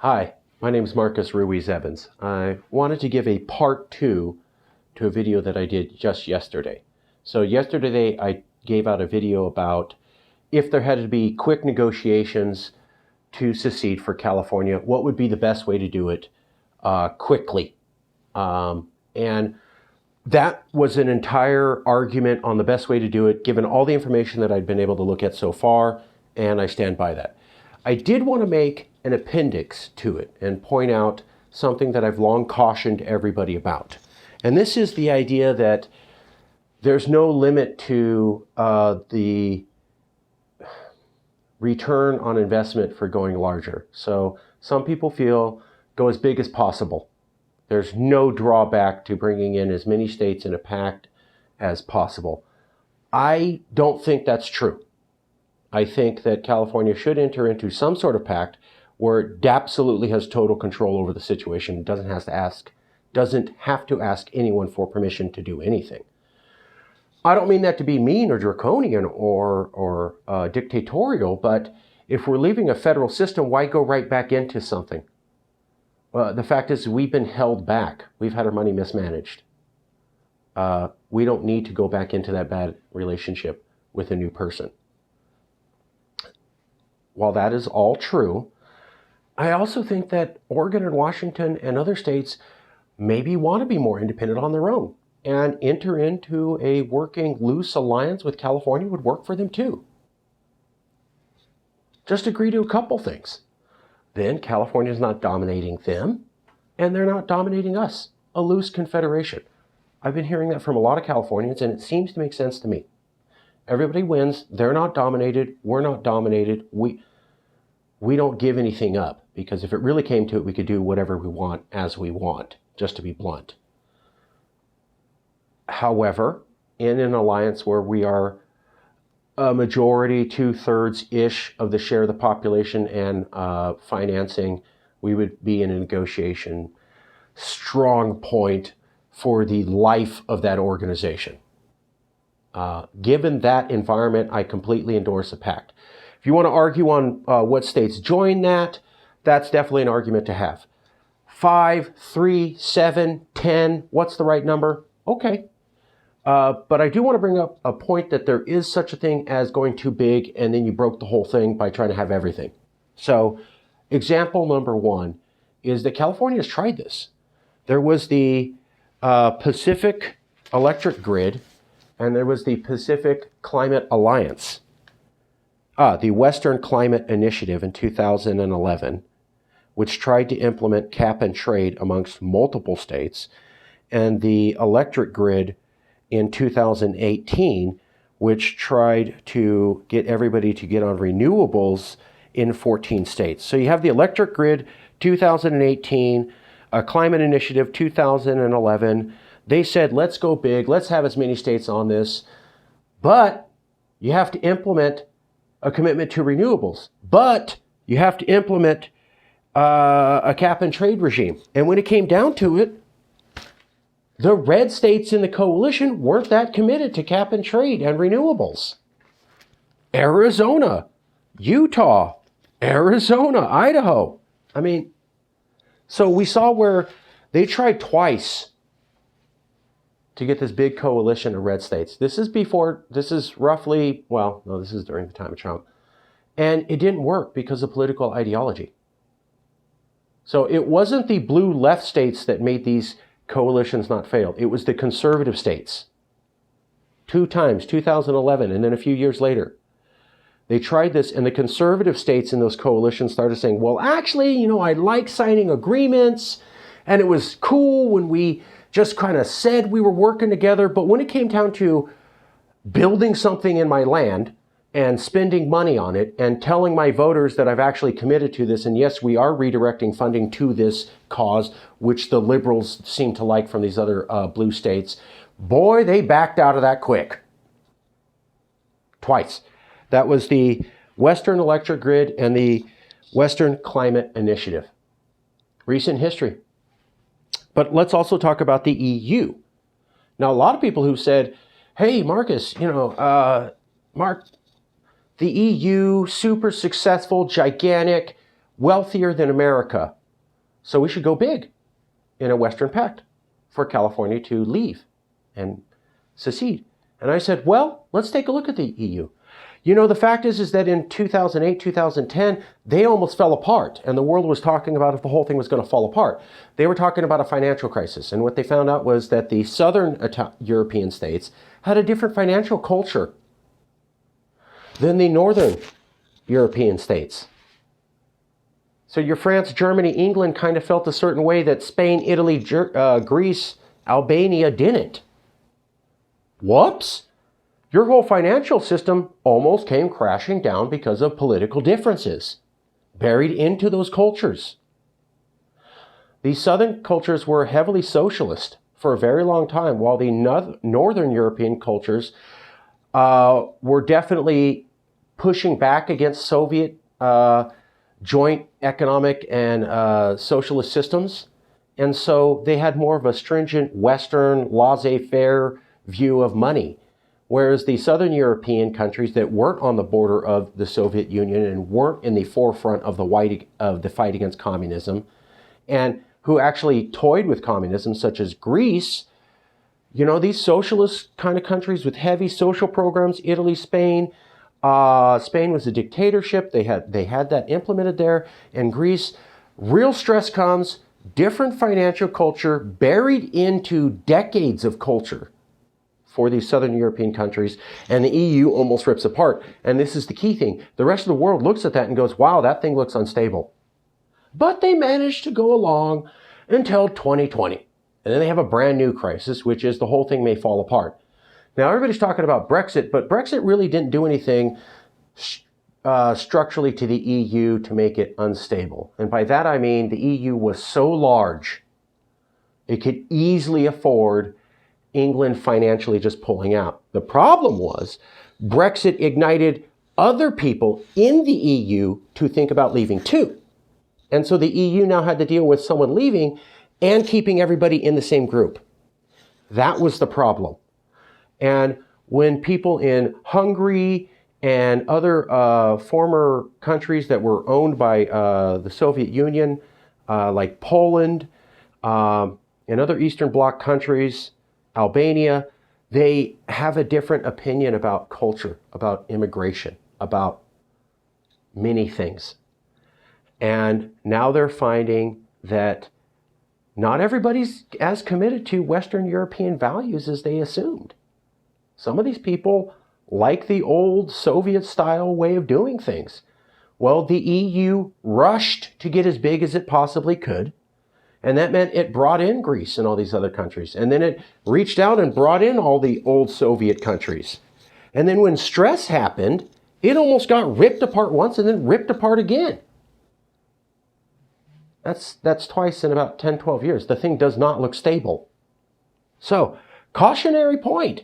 Hi, my name is Marcus Ruiz-Evans. I wanted to give a part 2 to a video that I did just yesterday. So yesterday I gave out a video about if there had to be quick negotiations to secede for California, what would be the best way to do it quickly. And that was an entire argument on the best way to do it, given all the information that I'd been able to look at so far, and I stand by that. I did want to make an appendix to it and point out something that I've long cautioned everybody about. And this is the idea that there's no limit to the return on investment for going larger. So some people feel go as big as possible. There's no drawback to bringing in as many states in a pact as possible. I don't think that's true. I think that California should enter into some sort of pact where it absolutely has total control over the situation, doesn't have to ask anyone for permission to do anything. I don't mean that to be mean or draconian or dictatorial, but if we're leaving a federal system, why go right back into something? The fact is we've been held back. We've had our money mismanaged. We don't need to go back into that bad relationship with a new person. While that is all true, I also think that Oregon and Washington and other states maybe want to be more independent on their own, and enter into a working loose alliance with California would work for them too. Just agree to a couple things. Then California's not dominating them, and they're not dominating us. A loose confederation. I've been hearing that from a lot of Californians, and it seems to make sense to me. Everybody wins. They're not dominated. We're not dominated. We don't give anything up, because if it really came to it, we could do whatever we want as we want, just to be blunt. However, in an alliance where we are a majority, 2/3-ish of the share of the population and financing, we would be in a negotiation strong point for the life of that organization. Given that environment, I completely endorse a pact. If you want to argue on what states join that, that's definitely an argument to have. 5, 3, 7, 10, what's the right number? Okay. But I do want to bring up a point that there is such a thing as going too big and then you broke the whole thing by trying to have everything. So example number 1 is that California has tried this. There was the Pacific Electric Grid and there was the Pacific Climate Alliance. The Western Climate Initiative in 2011, which tried to implement cap and trade amongst multiple states, and the Electric Grid in 2018, which tried to get everybody to get on renewables in 14 states. So you have the Electric Grid 2018, a Climate Initiative 2011. They said, let's go big, let's have as many states on this, but you have to implement a commitment to renewables, but you have to implement a cap and trade regime. And when it came down to it, the red states in the coalition weren't that committed to cap and trade and renewables. Arizona, Utah, Arizona, Idaho. I mean, so we saw where they tried twice to get this big coalition of red states. This is roughly, well, no, this is during the time of Trump. And it didn't work because of political ideology. So it wasn't the blue left states that made these coalitions not fail. It was the conservative states. 2 times, 2011, and then a few years later. They tried this, and the conservative states in those coalitions started saying, well, actually, I like signing agreements, and it was cool when we just kind of said we were working together, but when it came down to building something in my land and spending money on it and telling my voters that I've actually committed to this, and yes, we are redirecting funding to this cause, which the liberals seem to like from these other blue states, boy, they backed out of that quick. Twice. That was the Western Electric Grid and the Western Climate Initiative. Recent history. But let's also talk about the EU. Now, a lot of people who said, hey, Marcus, Mark, the EU, super successful, gigantic. wealthier than America. So we should go big in a Western pact for California to leave and secede. And I said, well, let's take a look at the EU. You know, the fact is that in 2008, 2010, they almost fell apart. And the world was talking about if the whole thing was going to fall apart. They were talking about a financial crisis. And what they found out was that the southern European states had a different financial culture than the northern European states. So your France, Germany, England kind of felt a certain way that Spain, Italy, Greece, Albania didn't. Whoops! Your whole financial system almost came crashing down because of political differences buried into those cultures. These southern cultures were heavily socialist for a very long time, while the northern European cultures were definitely pushing back against Soviet joint economic and socialist systems. And so they had more of a stringent Western laissez-faire view of money. Whereas the southern European countries that weren't on the border of the Soviet Union and weren't in the forefront of the fight against communism, and who actually toyed with communism, such as Greece, you know, these socialist kind of countries with heavy social programs, Italy, Spain. Spain was a dictatorship. They had that implemented there. And Greece, real stress comes, different financial culture buried into decades of culture for these southern European countries, and the EU almost rips apart. And this is the key thing. The rest of the world looks at that and goes, wow, that thing looks unstable. But they managed to go along until 2020. And then they have a brand new crisis, which is the whole thing may fall apart. Now, everybody's talking about Brexit, but Brexit really didn't do anything structurally to the EU to make it unstable. And by that I mean the EU was so large, it could easily afford England financially just pulling out. The problem was Brexit ignited other people in the EU to think about leaving too. And so the EU now had to deal with someone leaving and keeping everybody in the same group. That was the problem. And when people in Hungary and other former countries that were owned by the Soviet Union, like Poland and other Eastern Bloc countries, Albania, they have a different opinion about culture, about immigration, about many things. And now they're finding that not everybody's as committed to Western European values as they assumed. Some of these people like the old Soviet-style way of doing things. Well, the EU rushed to get as big as it possibly could. And that meant it brought in Greece and all these other countries. And then it reached out and brought in all the old Soviet countries. And then when stress happened, it almost got ripped apart once and then ripped apart again. That's twice in about 10, 12 years. The thing does not look stable. So, cautionary point.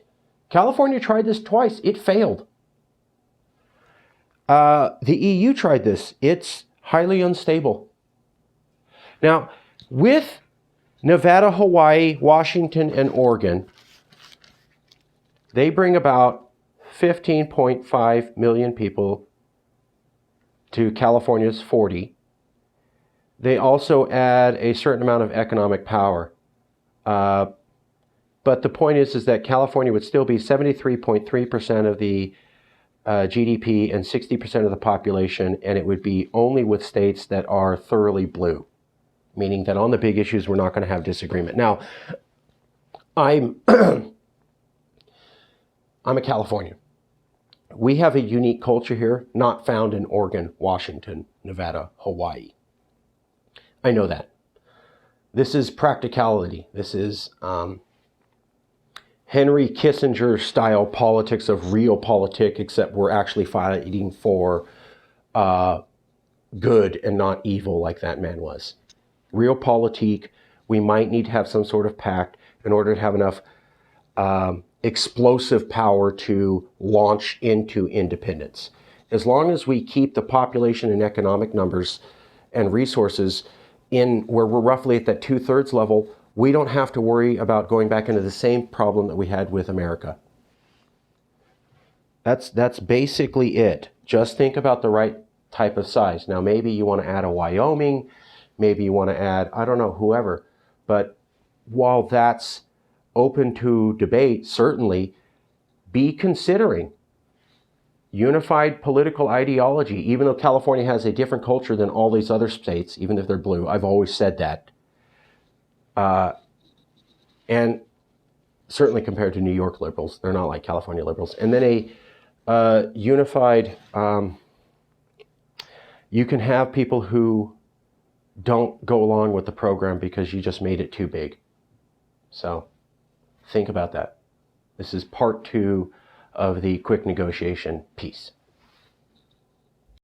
California tried this twice. It failed. The EU tried this. It's highly unstable. Now, with Nevada, Hawaii, Washington, and Oregon, they bring about 15.5 million people to California's 40. They also add a certain amount of economic power. But the point is that California would still be 73.3% of the GDP and 60% of the population, and it would be only with states that are thoroughly blue, meaning that on the big issues, we're not going to have disagreement. Now, I'm a Californian. We have a unique culture here, not found in Oregon, Washington, Nevada, Hawaii. I know that. This is practicality. This is Henry Kissinger style politics of realpolitik, except we're actually fighting for good and not evil like that man was. Realpolitik, we might need to have some sort of pact in order to have enough explosive power to launch into independence. As long as we keep the population and economic numbers and resources in where we're roughly at that 2/3 level, we don't have to worry about going back into the same problem that we had with America. That's basically it. Just think about the right type of size. Now, maybe you want to add a Wyoming, maybe you want to add, I don't know, whoever. But while that's open to debate, certainly be considering unified political ideology, even though California has a different culture than all these other states, even if they're blue. I've always said that. And certainly compared to New York liberals, they're not like California liberals. And then a unified, you can have people who don't go along with the program because you just made it too big. So think about that. This is part 2 of the quick negotiation piece.